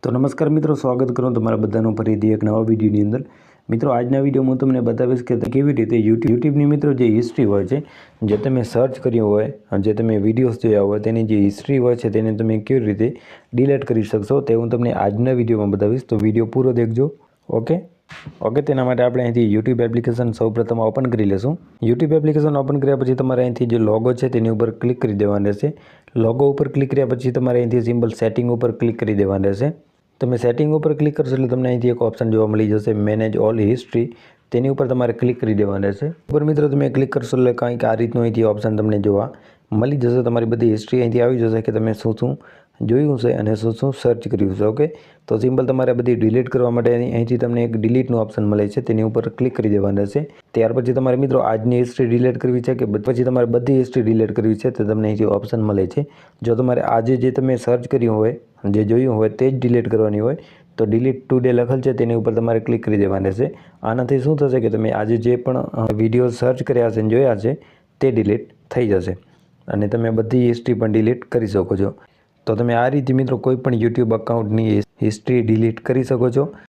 તો નમસ્કાર મિત્રો, સ્વાગત કરું તમારા બધાનું ફરીથી એક નવા વિડીયોની અંદર। મિત્રો, આજના વિડીયોમાં હું તમને બતાવીશ કે કેવી રીતે યુટ્યુબની મિત્રો જે હિસ્ટ્રી હોય છે, જે તમે સર્ચ કર્યું હોય, જે તમે વિડીયોઝ જોયા હોય, તેની જે હિસ્ટ્રી હોય છે તેને તમે કેવી રીતે ડિલીટ કરી શકશો તે હું તમને આજના વિડીયોમાં બતાવીશ। તો વિડીયો પૂરો દેખજો। ઓકે, તેના માટે આપણે અહીંથી યુટ્યુબ એપ્લિકેશન સૌપ્રથમ ઓપન કરી લેશું। યુટ્યુબ એપ્લિકેશન ઓપન કર્યા પછી તમારે અહીંથી જે લોગો છે તેની ઉપર ક્લિક કરી દેવાનું રહેશે। લોગો ઉપર ક્લિક કર્યા પછી તમારે અહીંથી સિમ્પલ સેટિંગ ઉપર ક્લિક કરી દેવાનું રહેશે। તમે સેટિંગ ઉપર ક્લિક કરશો એટલે તમને અહીંથી એક ઓપ્શન જોવા મળી જશે, મેનેજ ઓલ હિસ્ટ્રી। તેની ઉપર તમારે ક્લિક કરી દેવાનું રહેશે। ઉપર મિત્રો તમે ક્લિક કરશો એટલે કંઈક આ રીતનું અહીંથી ઓપ્શન તમને જોવા મળી જશે। તમારી બધી હિસ્ટ્રી અહીંથી આવી જશે કે તમે શું શું જોયું છે અને શું શું સર્ચ કર્યું છે। ઓકે, તો સિમ્પલ તમારે બધી ડિલીટ કરવા માટે અહીંથી તમને એક ડિલીટનું ઓપ્શન મળે છે, તેની ઉપર ક્લિક કરી દેવાનું રહેશે। ત્યાર પછી તમારે મિત્રો આજની હિસ્ટ્રી ડિલીટ કરવી છે કે પછી તમારે બધી હિસ્ટ્રી ડિલીટ કરવી છે તો તમને અહીંથી ઓપ્શન મળે છે। જો તમારે આજે જે તમે સર્ચ કર્યું હોય, જે જોયું હોય તે જ ડિલીટ કરવાની હોય તો ડિલીટ ટુડે લખેલ છે તેની ઉપર તમારે ક્લિક કરી દેવાનું રહેશે। આનાથી શું થશે કે તમે આજે જે પણ વિડીયો સર્ચ કર્યા છે અને જોયા છે તે ડિલીટ થઈ જશે અને તમે બધી હિસ્ટ્રી પણ ડિલીટ કરી શકો છો। તો તમે આ રીતે મિત્રો કોઈ પણ યુટ્યુબ અકાઉન્ટની હિસ્ટ્રી ડિલીટ કરી શકો છો।